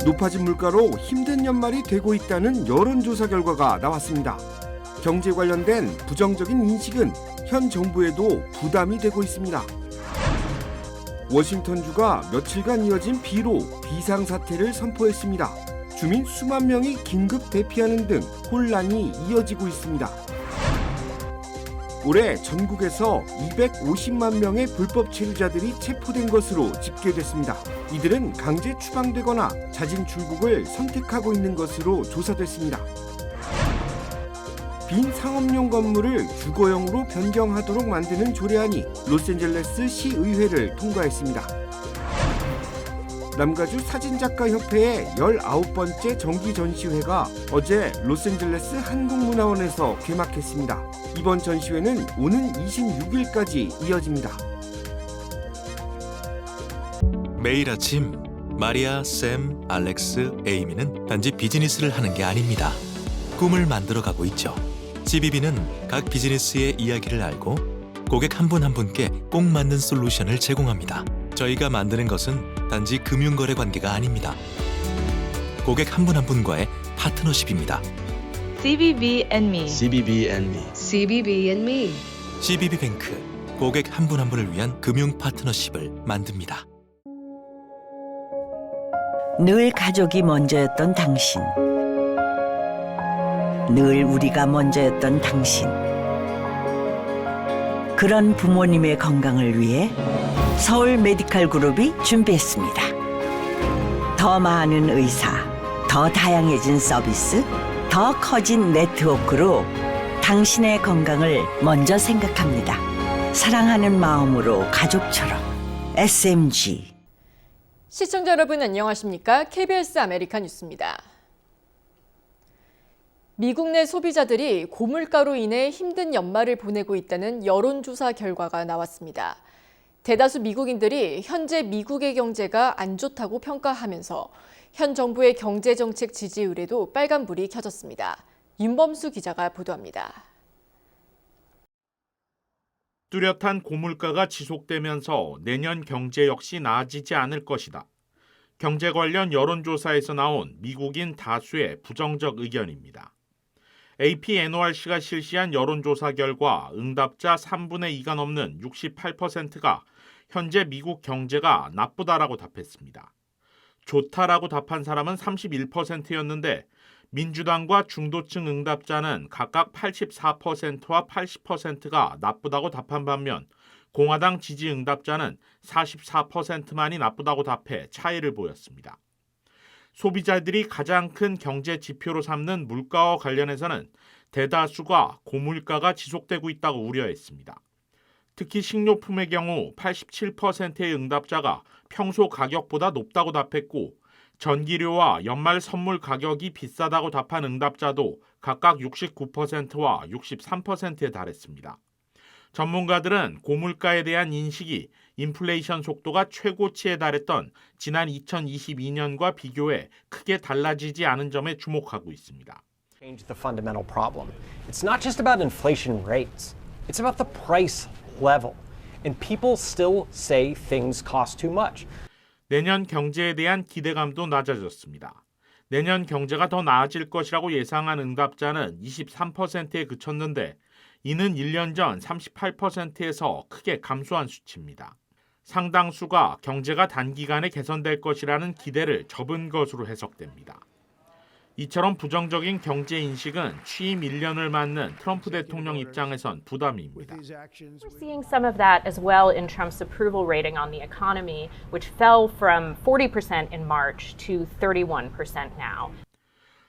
높아진 물가로 힘든 연말이 되고 있다는 여론조사 결과가 나왔습니다. 경제 관련된 부정적인 인식은 현 정부에도 부담이 되고 있습니다. 워싱턴주가 며칠간 이어진 비로 비상사태를 선포했습니다. 주민 수만 명이 긴급 대피하는 등 혼란이 이어지고 있습니다. 올해 전국에서 250만 명의 불법 체류자들이 체포된 것으로 집계됐습니다. 이들은 강제 추방되거나 자진 출국을 선택하고 있는 것으로 조사됐습니다. 빈 상업용 건물을 주거용으로 변경하도록 만드는 조례안이 로스앤젤레스 시의회를 통과했습니다. 남가주 사진작가협회의 19번째 정기전시회가 어제 로스앤젤레스 한국문화원에서 개막했습니다. 이번 전시회는 오는 26일까지 이어집니다. 매일 아침 마리아, 샘, 알렉스, 에이미는 단지 비즈니스를 하는 게 아닙니다. 꿈을 만들어가고 있죠. CBB는 각 비즈니스의 이야기를 알고 고객 한 분 한 분께 꼭 맞는 솔루션을 제공합니다. 저희가 만드는 것은 단지 금융거래 관계가 아닙니다. 고객 한 분 한 분과의 파트너십입니다. CBB and me. CBB and me. CBB and me. CBB뱅크, 고객 한 분 한 분을 위한 금융 파트너십을 만듭니다. 늘 가족이 먼저였던 당신. 늘 우리가 먼저였던 당신. 그런 부모님의 건강을 위해 서울 메디칼 그룹이 준비했습니다. 더 많은 의사, 더 다양해진 서비스, 더 커진 네트워크로 당신의 건강을 먼저 생각합니다. 사랑하는 마음으로 가족처럼 SMG. 시청자 여러분 안녕하십니까? KBS 아메리카 뉴스입니다. 미국 내 소비자들이 고물가로 인해 힘든 연말을 보내고 있다는 여론조사 결과가 나왔습니다. 대다수 미국인들이 현재 미국의 경제가 안 좋다고 평가하면서 현 정부의 경제정책 지지율에도 빨간불이 켜졌습니다. 윤범수 기자가 보도합니다. 뚜렷한 고물가가 지속되면서 내년 경제 역시 나아지지 않을 것이다. 경제 관련 여론조사에서 나온 미국인 다수의 부정적 의견입니다. AP NORC가 실시한 여론조사 결과 응답자 3분의 2가 넘는 68%가 현재 미국 경제가 나쁘다라고 답했습니다. 좋다라고 답한 사람은 31%였는데 민주당과 중도층 응답자는 각각 84%와 80%가 나쁘다고 답한 반면 공화당 지지 응답자는 44%만이 나쁘다고 답해 차이를 보였습니다. 소비자들이 가장 큰 경제 지표로 삼는 물가와 관련해서는 대다수가 고물가가 지속되고 있다고 우려했습니다. 특히 식료품의 경우 87%의 응답자가 평소 가격보다 높다고 답했고 전기료와 연말 선물 가격이 비싸다고 답한 응답자도 각각 69%와 63%에 달했습니다. 전문가들은 고물가에 대한 인식이 인플레이션 속도가 최고치에 달했던 지난 2022년과 비교해 크게 달라지지 않은 점에 주목하고 있습니다. Change the fundamental problem. It's not just about inflation rates. It's about the price level. And people still say things cost too much. 내년 경제에 대한 기대감도 낮아졌습니다. 내년 경제가 더 나아질 것이라고 예상한 응답자는 23%에 그쳤는데 이는 1년 전 38%에서 크게 감소한 수치입니다. 상당수가 경제가 단기간에 개선될 것이라는 기대를 접은 것으로 해석됩니다. 이처럼 부정적인 경제 인식은 취임 1년을 맞는 트럼프 대통령 입장에선 부담입니다. We're seeing some of that as well in Trump's approval rating on the economy, which fell from 40% in March to 31% now.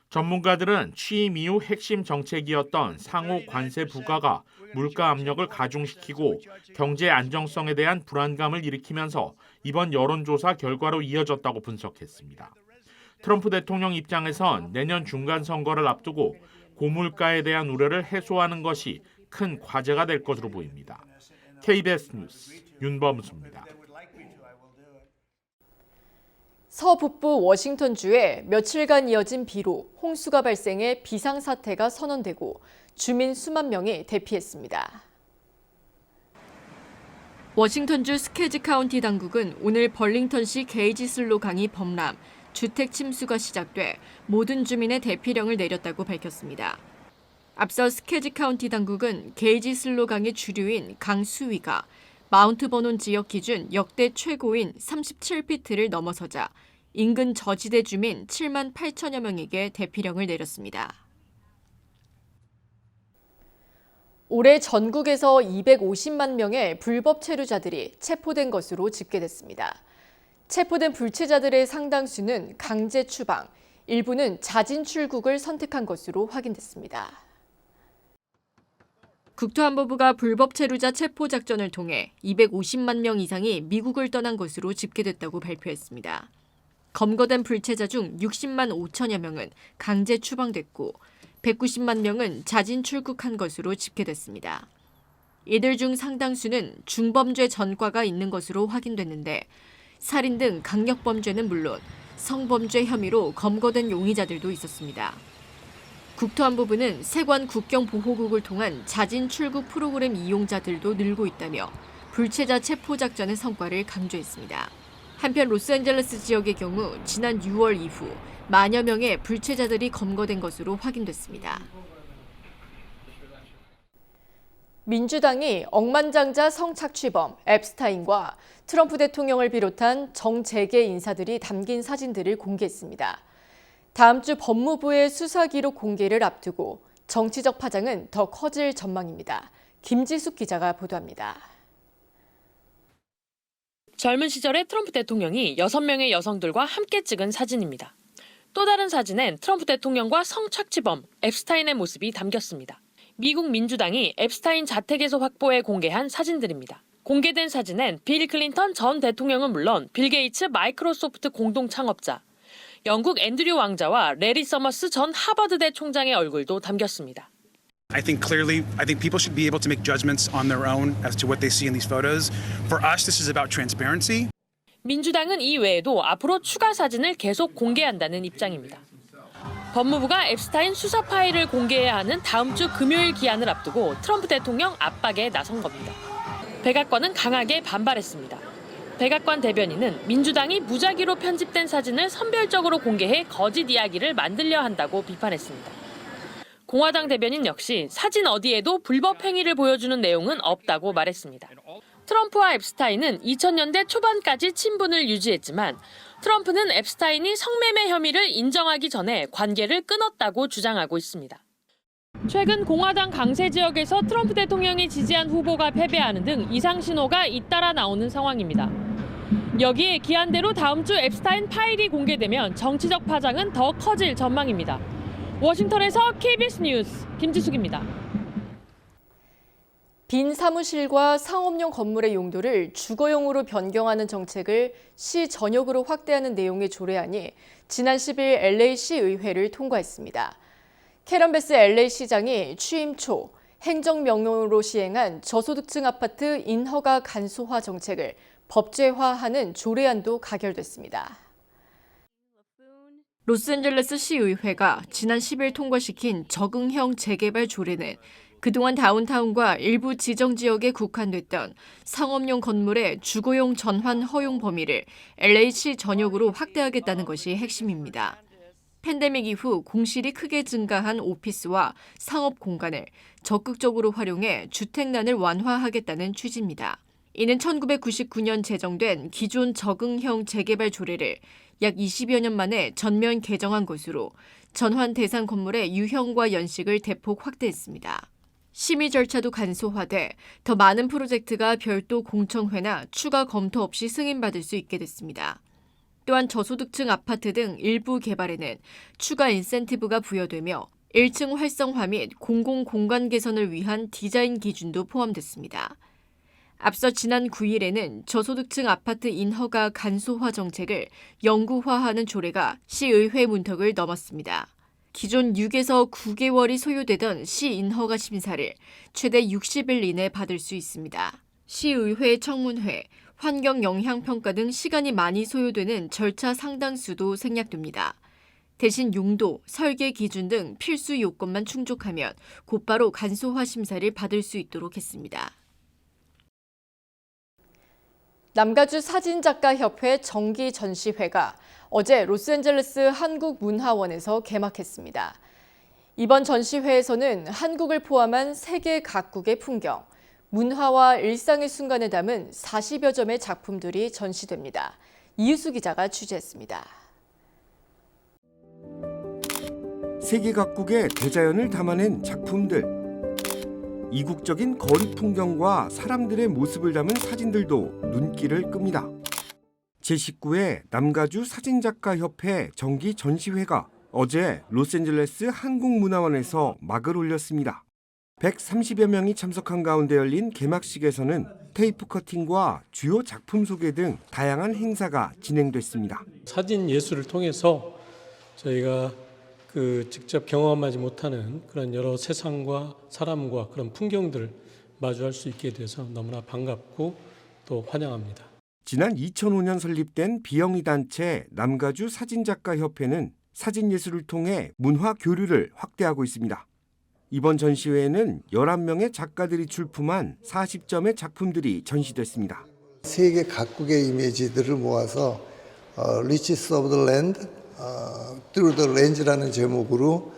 전문가들은 취임 이후 핵심 정책이었던 상호 관세 부과가 물가 압력을 가중시키고 경제 안정성에 대한 불안감을 일으키면서 이번 여론조사 결과로 이어졌다고 분석했습니다. 트럼프 대통령 입장에선 내년 중간 선거를 앞두고 고물가에 대한 우려를 해소하는 것이 큰 과제가 될 것으로 보입니다. KBS 뉴스 윤범수입니다. 서북부 워싱턴주에 며칠간 이어진 비로 홍수가 발생해 비상사태가 선언되고 주민 수만 명이 대피했습니다. 워싱턴주 스케지 카운티 당국은 오늘 벌링턴시 게이지 슬로 강이 범람, 주택 침수가 시작돼 모든 주민의 대피령을 내렸다고 밝혔습니다. 앞서 스케지 카운티 당국은 게이지 슬로 강의 주류인 강 수위가 마운트 버논 지역 기준 역대 최고인 37피트를 넘어서자 인근 저지대 주민 7만 8천여 명에게 대피령을 내렸습니다. 올해 전국에서 250만 명의 불법 체류자들이 체포된 것으로 집계됐습니다. 체포된 불체자들의 상당수는 강제 추방, 일부는 자진 출국을 선택한 것으로 확인됐습니다. 국토안보부가 불법 체류자 체포 작전을 통해 250만 명 이상이 미국을 떠난 것으로 집계됐다고 발표했습니다. 검거된 불체자 중 60만 5천여 명은 강제 추방됐고 190만 명은 자진 출국한 것으로 집계됐습니다. 이들 중 상당수는 중범죄 전과가 있는 것으로 확인됐는데 살인 등 강력범죄는 물론 성범죄 혐의로 검거된 용의자들도 있었습니다. 국토안보부는 세관 국경보호국을 통한 자진 출국 프로그램 이용자들도 늘고 있다며 불체자 체포 작전의 성과를 강조했습니다. 한편 로스앤젤레스 지역의 경우 지난 6월 이후 만여 명의 불체자들이 검거된 것으로 확인됐습니다. 민주당이 억만장자 성착취범 앱스타인과 트럼프 대통령을 비롯한 정재계 인사들이 담긴 사진들을 공개했습니다. 다음 주 법무부의 수사 기록 공개를 앞두고 정치적 파장은 더 커질 전망입니다. 김지숙 기자가 보도합니다. 젊은 시절의 트럼프 대통령이 6명의 여성들과 함께 찍은 사진입니다. 또 다른 사진엔 트럼프 대통령과 성착취범 앱스타인의 모습이 담겼습니다. 미국 민주당이 앱스타인 자택에서 확보해 공개한 사진들입니다. 공개된 사진엔 빌 클린턴 전 대통령은 물론 빌 게이츠 마이크로소프트 공동 창업자, 영국 앤드류 왕자와 레리 서머스 전 하버드대 총장의 얼굴도 담겼습니다. I think people should be able to make judgments on their own as to what they see in these photos. For us, this is about transparency. 민주당은 이 외에도 앞으로 추가 사진을 계속 공개한다는 입장입니다. 법무부가 앱스타인 수사 파일을 공개해야 하는 다음 주 금요일 기한을 앞두고 트럼프 대통령 압박에 나선 겁니다. 백악관은 강하게 반발했습니다. 백악관 대변인은 민주당이 무작위로 편집된 사진을 선별적으로 공개해 거짓 이야기를 만들려 한다고 비판했습니다. 공화당 대변인 역시 사진 어디에도 불법 행위를 보여주는 내용은 없다고 말했습니다. 트럼프와 앱스타인은 2000년대 초반까지 친분을 유지했지만 트럼프는 앱스타인이 성매매 혐의를 인정하기 전에 관계를 끊었다고 주장하고 있습니다. 최근 공화당 강세 지역에서 트럼프 대통령이 지지한 후보가 패배하는 등 이상 신호가 잇따라 나오는 상황입니다. 여기에 기한대로 다음 주 앱스타인 파일이 공개되면 정치적 파장은 더 커질 전망입니다. 워싱턴에서 KBS 뉴스 김지숙입니다. 빈 사무실과 상업용 건물의 용도를 주거용으로 변경하는 정책을 시 전역으로 확대하는 내용의 조례안이 지난 10일 LA시 의회를 통과했습니다. 캐런 베스 LA시장이 취임 초 행정명령으로 시행한 저소득층 아파트 인허가 간소화 정책을 법제화하는 조례안도 가결됐습니다. 로스앤젤레스 시의회가 지난 10일 통과시킨 적응형 재개발 조례는 그동안 다운타운과 일부 지정 지역에 국한됐던 상업용 건물의 주거용 전환 허용 범위를 LA시 전역으로 확대하겠다는 것이 핵심입니다. 팬데믹 이후 공실이 크게 증가한 오피스와 상업 공간을 적극적으로 활용해 주택난을 완화하겠다는 취지입니다. 이는 1999년 제정된 기존 적응형 재개발 조례를 약 20여 년 만에 전면 개정한 것으로 전환 대상 건물의 유형과 연식을 대폭 확대했습니다. 심의 절차도 간소화돼 더 많은 프로젝트가 별도 공청회나 추가 검토 없이 승인받을 수 있게 됐습니다. 또한 저소득층 아파트 등 일부 개발에는 추가 인센티브가 부여되며 1층 활성화 및 공공공간 개선을 위한 디자인 기준도 포함됐습니다. 앞서 지난 9일에는 저소득층 아파트 인허가 간소화 정책을 영구화하는 조례가 시의회 문턱을 넘었습니다. 기존 6에서 9개월이 소요되던 시 인허가 심사를 최대 60일 이내 받을 수 있습니다. 시의회 청문회, 환경영향평가 등 시간이 많이 소요되는 절차 상당수도 생략됩니다. 대신 용도, 설계 기준 등 필수 요건만 충족하면 곧바로 간소화 심사를 받을 수 있도록 했습니다. 남가주 사진작가협회 정기전시회가 어제 로스앤젤레스 한국문화원에서 개막했습니다. 이번 전시회에서는 한국을 포함한 세계 각국의 풍경, 문화와 일상의 순간을 담은 40여 점의 작품들이 전시됩니다. 이유수 기자가 취재했습니다. 세계 각국의 대자연을 담아낸 작품들, 이국적인 거리 풍경과 사람들의 모습을 담은 사진들도 눈길을 끕니다. 제19회 남가주 사진작가협회 정기 전시회가 어제 로스앤젤레스 한국문화원에서 막을 올렸습니다. 130여 명이 참석한 가운데 열린 개막식에서는 테이프 커팅과 주요 작품 소개 등 다양한 행사가 진행됐습니다. 사진 예술을 통해서 저희가 직접 경험하지 못하는 그런 여러 세상과 사람과 그런 풍경들을 마주할 수 있게 돼서 너무나 반갑고 또 환영합니다. 지난 2005년 설립된 비영리 단체 남가주 사진작가협회는 사진예술을 통해 문화 교류를 확대하고 있습니다. 이번 전시회에는 11명의 작가들이 출품한 40점의 작품들이 전시됐습니다. 세계 각국의 이미지들을 모아서 Riches of the Land, Through the Lens라는 제목으로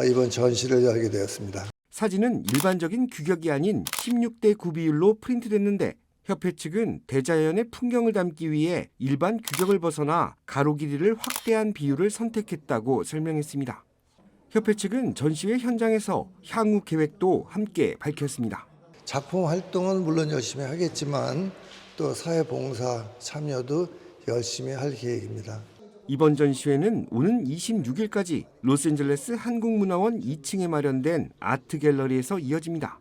이번 전시를 열게 되었습니다. 사진은 일반적인 규격이 아닌 16대 9 비율로 프린트됐는데 협회 측은 대자연의 풍경을 담기 위해 일반 규격을 벗어나 가로 길이를 확대한 비율을 선택했다고 설명했습니다. 협회 측은 전시회 현장에서 향후 계획도 함께 밝혔습니다. 작품 활동은 물론 열심히 하겠지만 또 사회봉사 참여도 열심히 할 계획입니다. 이번 전시회는 오는 26일까지 로스앤젤레스 한국문화원 2층에 마련된 아트 갤러리에서 이어집니다.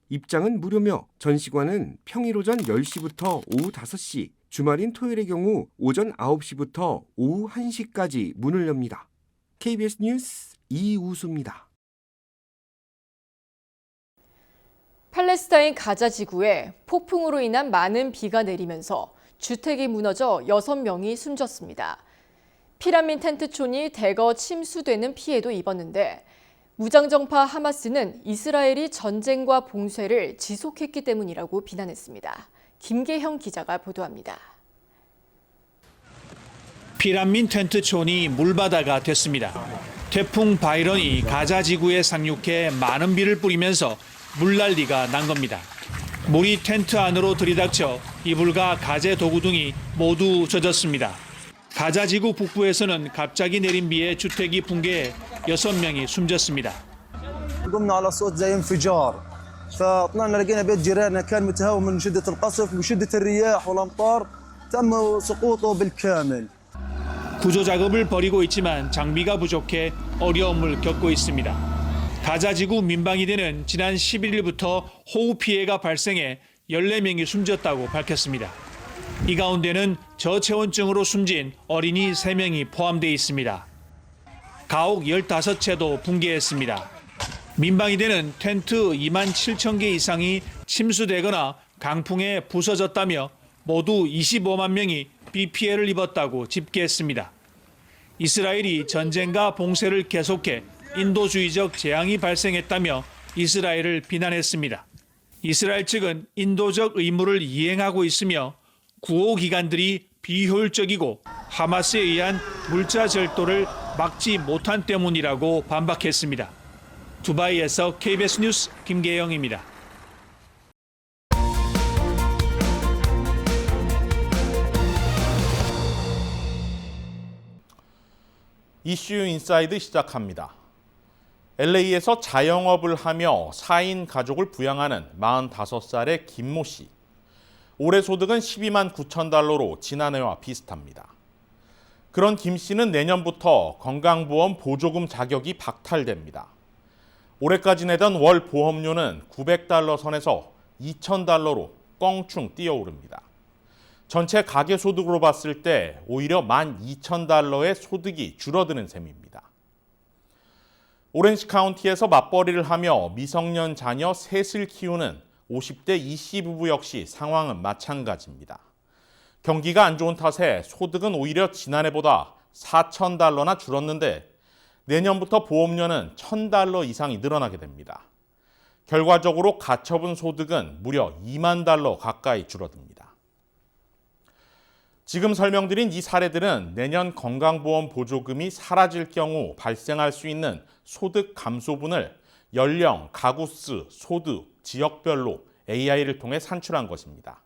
입장은 무료며 전시관은 평일 오전 10시부터 오후 5시, 주말인 토요일의 경우 오전 9시부터 오후 1시까지 문을 엽니다. KBS 뉴스 이우수입니다. 팔레스타인 가자 지구에 폭풍으로 인한 많은 비가 내리면서 주택이 무너져 6명이 숨졌습니다. 피라민 텐트촌이 대거 침수되는 피해도 입었는데 무장정파 하마스는 이스라엘이 전쟁과 봉쇄를 지속했기 때문이라고 비난했습니다. 김계형 기자가 보도합니다. 피라민 텐트촌이 물바다가 됐습니다. 태풍 바이런이 가자 지구에 상륙해 많은 비를 뿌리면서 물난리가 난 겁니다. 물이 텐트 안으로 들이닥쳐 이불과 가재 도구 등이 모두 젖었습니다. 가자 지구 북부에서는 갑자기 내린 비에 주택이 붕괴해 6명이 숨졌습니다. قمنا على صوت زي انفجار فطلعنا لقينا بيت جيراننا كان متهاوى من شدة القصف وشدة الرياح والأمطار تم سقوطه بالكامل. 구조 작업을 벌이고 있지만 장비가 부족해 어려움을 겪고 있습니다. 가자 지구 민방위대는 지난 11일부터 호우 피해가 발생해 14명이 숨졌다고 밝혔습니다. 이 가운데는 저체온증으로 숨진 어린이 3명이 포함되어 있습니다. 가옥 15채도 붕괴했습니다. 민방위대는 텐트 2만 7천 개 이상이 침수되거나 강풍에 부서졌다며 모두 25만 명이 비 피해를 입었다고 집계했습니다. 이스라엘이 전쟁과 봉쇄를 계속해 인도주의적 재앙이 발생했다며 이스라엘을 비난했습니다. 이스라엘 측은 인도적 의무를 이행하고 있으며 구호기관들이 비효율적이고 하마스에 의한 물자 절도를 막지 못한 때문이라고 반박했습니다. 두바이에서 KBS 뉴스 김계영입니다. 이슈 인사이드 시작합니다. LA에서 자영업을 하며 4인 가족을 부양하는 45살의 김모 씨. 올해 소득은 12만 9천 달러로 지난해와 비슷합니다. 그런 김 씨는 내년부터 건강보험 보조금 자격이 박탈됩니다. 올해까지 내던 월 보험료는 900달러 선에서 2,000달러로 껑충 뛰어오릅니다. 전체 가계 소득으로 봤을 때 오히려 12,000달러의 소득이 줄어드는 셈입니다. 오렌지 카운티에서 맞벌이를 하며 미성년 자녀 셋을 키우는 50대 이 씨 부부 역시 상황은 마찬가지입니다. 경기가 안 좋은 탓에 소득은 오히려 지난해보다 4,000달러나 줄었는데 내년부터 보험료는 1,000달러 이상이 늘어나게 됩니다. 결과적으로 가처분 소득은 무려 2만 달러 가까이 줄어듭니다. 지금 설명드린 이 사례들은 내년 건강보험 보조금이 사라질 경우 발생할 수 있는 소득 감소분을 연령, 가구수, 소득, 지역별로 AI를 통해 산출한 것입니다.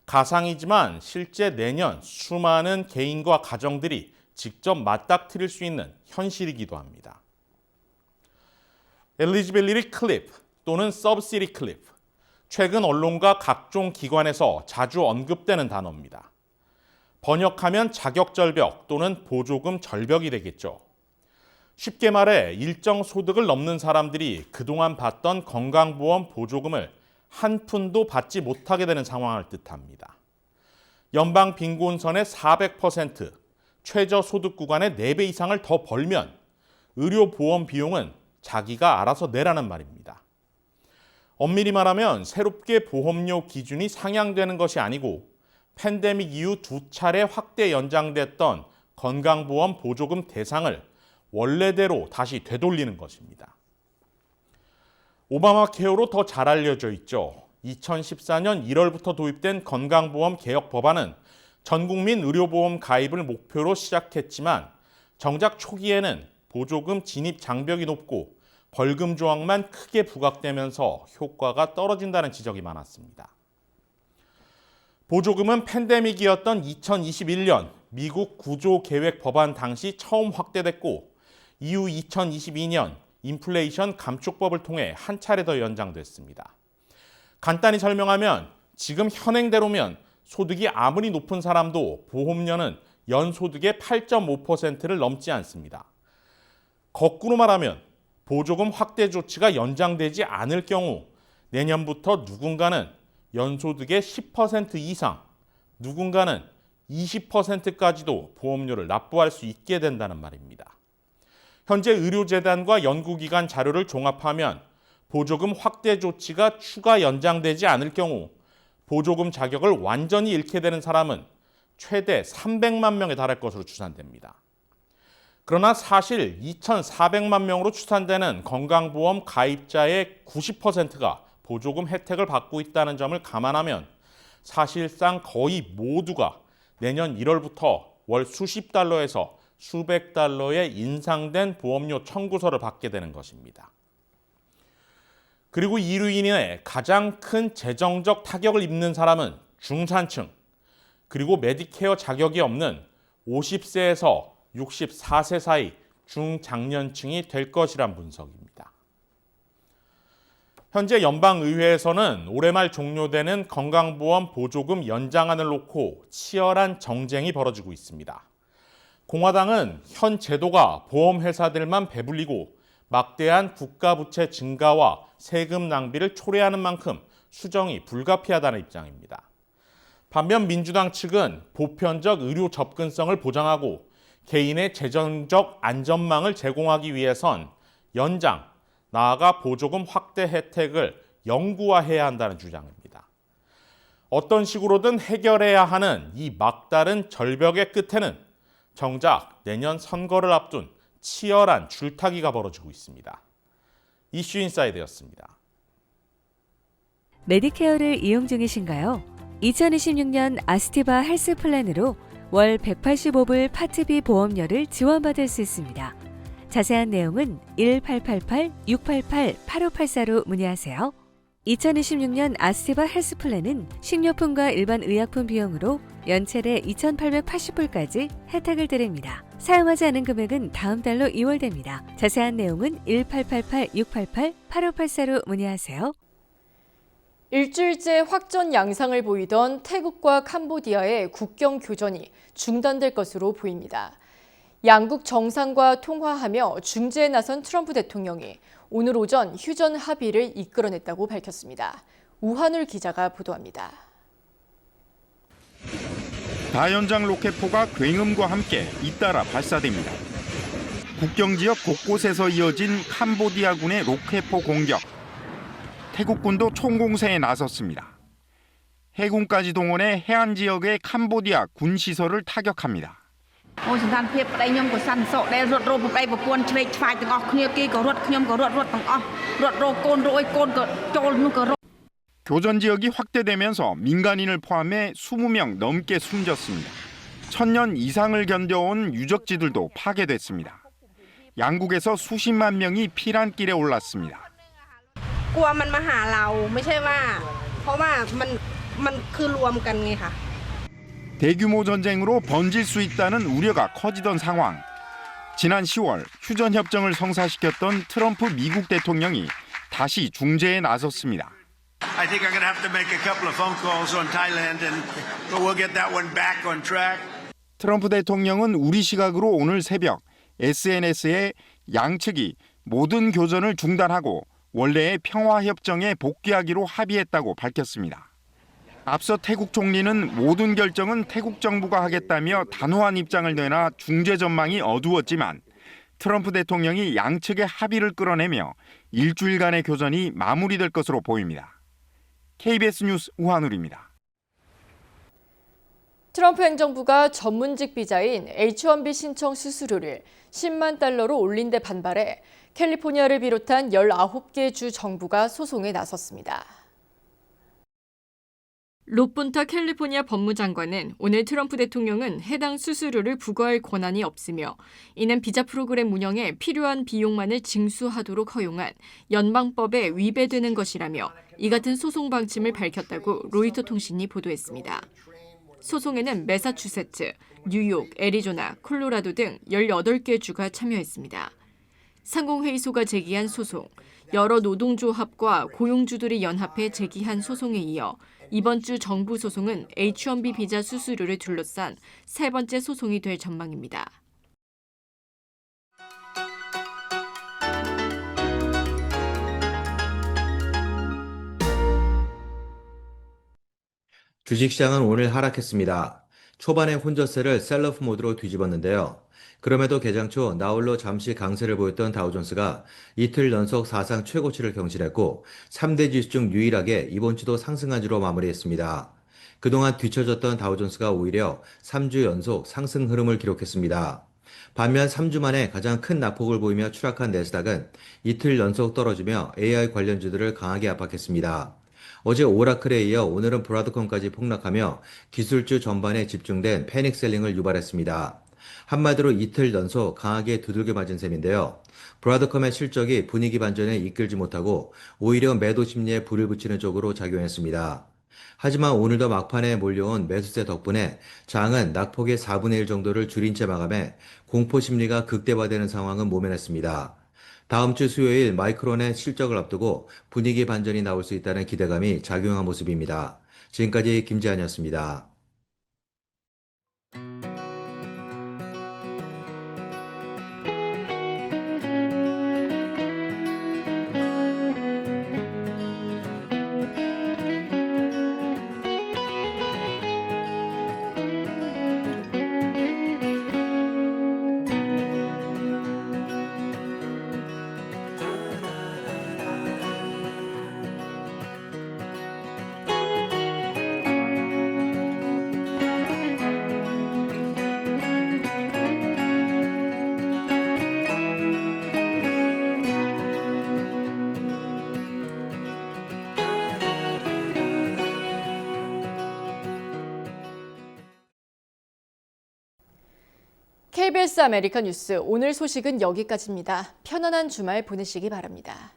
가상이지만 실제 내년 수많은 개인과 가정들이 직접 맞닥뜨릴 수 있는 현실이기도 합니다. 엘리지빌리티 클립 또는 서브시디 클립, 최근 언론과 각종 기관에서 자주 언급되는 단어입니다. 번역하면 자격절벽 또는 보조금 절벽이 되겠죠. 쉽게 말해 일정 소득을 넘는 사람들이 그동안 받던 건강보험 보조금을 한 푼도 받지 못하게 되는 상황을 뜻합니다. 연방 빈곤선의 400%, 최저소득 구간의 4배 이상을 더 벌면 의료보험 비용은 자기가 알아서 내라는 말입니다. 엄밀히 말하면 새롭게 보험료 기준이 상향되는 것이 아니고 팬데믹 이후 2차례 확대 연장됐던 건강보험 보조금 대상을 원래대로 다시 되돌리는 것입니다. 오바마 케어로 더 잘 알려져 있죠. 2014년 1월부터 도입된 건강보험 개혁 법안은 전국민 의료보험 가입을 목표로 시작했지만 정작 초기에는 보조금 진입 장벽이 높고 벌금 조항만 크게 부각되면서 효과가 떨어진다는 지적이 많았습니다. 보조금은 팬데믹이었던 2021년 미국 구조계획 법안 당시 처음 확대됐고 이후 2022년 인플레이션 감축법을 통해 한 차례 더 연장됐습니다. 간단히 설명하면 지금 현행대로면 소득이 아무리 높은 사람도 보험료는 연소득의 8.5%를 넘지 않습니다. 거꾸로 말하면 보조금 확대 조치가 연장되지 않을 경우 내년부터 누군가는 연소득의 10% 이상, 누군가는 20%까지도 보험료를 납부할 수 있게 된다는 말입니다. 현재 의료재단과 연구기관 자료를 종합하면 보조금 확대 조치가 추가 연장되지 않을 경우 보조금 자격을 완전히 잃게 되는 사람은 최대 300만 명에 달할 것으로 추산됩니다. 그러나 사실 2,400만 명으로 추산되는 건강보험 가입자의 90%가 보조금 혜택을 받고 있다는 점을 감안하면 사실상 거의 모두가 내년 1월부터 월 수십 달러에서 수백 달러의 인상된 보험료 청구서를 받게 되는 것입니다. 그리고 이로 인해 가장 큰 재정적 타격을 입는 사람은 중산층, 그리고 메디케어 자격이 없는 50세에서 64세 사이 중장년층이 될 것이란 분석입니다. 현재 연방의회에서는 올해 말 종료되는 건강보험 보조금 연장안을 놓고 치열한 정쟁이 벌어지고 있습니다. 공화당은 현 제도가 보험회사들만 배불리고 막대한 국가부채 증가와 세금 낭비를 초래하는 만큼 수정이 불가피하다는 입장입니다. 반면 민주당 측은 보편적 의료 접근성을 보장하고 개인의 재정적 안전망을 제공하기 위해선 연장, 나아가 보조금 확대 혜택을 영구화해야 한다는 주장입니다. 어떤 식으로든 해결해야 하는 이 막다른 절벽의 끝에는 정작 내년 선거를 앞둔 치열한 줄타기가 벌어지고 있습니다. 이슈 인사이드였습니다. 메디케어를 이용 중이신가요? 2026년 아스티바 헬스 플랜으로 월 185불 파트 B 보험료를 지원받을 수 있습니다. 자세한 내용은 1888-688-8584로 문의하세요. 2026년 아스티바 헬스 플랜은 식료품과 일반 의약품 비용으로 연체대 2,880불까지 혜택을 드립니다. 사용하지 않은 금액은 다음 달로 2월됩니다. 자세한 내용은 1888-688-8584로 문의하세요. 일주일째 확전 양상을 보이던 태국과 캄보디아의 국경 교전이 중단될 것으로 보입니다. 양국 정상과 통화하며 중재에 나선 트럼프 대통령이 오늘 오전 휴전 합의를 이끌어냈다고 밝혔습니다. 우한울 기자가 보도합니다. 다연장 로켓포가 굉음과 함께 잇따라 발사됩니다. 국경 지역 곳곳에서 이어진 캄보디아군의 로켓포 공격. 태국군도 총공세에 나섰습니다. 해군까지 동원해 해안 지역의 캄보디아 군 시설을 타격합니다. 교전 지역이 확대되면서 민간인을 포함해 20명 넘게 숨졌습니다. 1000년 이상을 견뎌온 유적지들도 파괴됐습니다. 양국에서 수십만 명이 피난길에 올랐습니다. กลัวมันมาหาเราไม่ใช่ว่าเพราะว่ามันคือรวมกันไงค่ะ 대규모 전쟁으로 번질 수 있다는 우려가 커지던 상황. 지난 10월 휴전 협정을 성사시켰던 트럼프 미국 대통령이 다시 중재에 나섰습니다. I think I'm going to have to make a couple of phone calls on Thailand and we'll get that one back on track. 트럼프 대통령은 우리 시각으로 오늘 새벽 SNS에 양측이 모든 교전을 중단하고 원래의 평화협정에 복귀하기로 합의했다고 밝혔습니다. 앞서 태국 총리는 모든 결정은 태국 정부가 하겠다며 단호한 입장을 내놔 중재 전망이 어두웠지만 트럼프 대통령이 양측의 합의를 끌어내며 일주일간의 교전이 마무리될 것으로 보입니다. KBS 뉴스 우한울입니다. 트럼프 행정부가 전문직 비자인 H-1B 신청 수수료를 10만 달러로 올린 데 반발해 캘리포니아를 비롯한 19개 주 정부가 소송에 나섰습니다. 롯본타 캘리포니아 법무장관은 오늘 트럼프 대통령은 해당 수수료를 부과할 권한이 없으며 이는 비자 프로그램 운영에 필요한 비용만을 징수하도록 허용한 연방법에 위배되는 것이라며 이 같은 소송 방침을 밝혔다고 로이터 통신이 보도했습니다. 소송에는 매사추세츠, 뉴욕, 애리조나, 콜로라도 등 18개 주가 참여했습니다. 상공회의소가 제기한 소송, 여러 노동조합과 고용주들이 연합해 제기한 소송에 이어 이번 주 정부 소송은 H-1B 비자 수수료를 둘러싼 세 번째 소송이 될 전망입니다. 주식시장은 오늘 하락했습니다. 초반에 혼저세를 셀러프 모드로 뒤집었는데요. 그럼에도 개장 초 나홀로 잠시 강세를 보였던 다우존스가 이틀 연속 사상 최고치를 경신했고 3대 지수 중 유일하게 이번 주도 상승한 주로 마무리했습니다. 그동안 뒤처졌던 다우존스가 오히려 3주 연속 상승 흐름을 기록했습니다. 반면 3주 만에 가장 큰 낙폭을 보이며 추락한 내스닥은 이틀 연속 떨어지며 AI 관련주들을 강하게 압박했습니다. 어제 오라클에 이어 오늘은 브라드컴까지 폭락하며 기술주 전반에 집중된 패닉셀링을 유발했습니다. 한마디로 이틀 연속 강하게 두들겨 맞은 셈인데요. 브라드컴의 실적이 분위기 반전에 이끌지 못하고 오히려 매도 심리에 불을 붙이는 쪽으로 작용했습니다. 하지만 오늘도 막판에 몰려온 매수세 덕분에 장은 낙폭의 4분의 1 정도를 줄인 채 마감해 공포 심리가 극대화되는 상황은 모면했습니다. 다음 주 수요일 마이크론의 실적을 앞두고 분위기 반전이 나올 수 있다는 기대감이 작용한 모습입니다. 지금까지 김재한이었습니다. KBS 아메리카 뉴스 오늘 소식은 여기까지입니다. 편안한 주말 보내시기 바랍니다.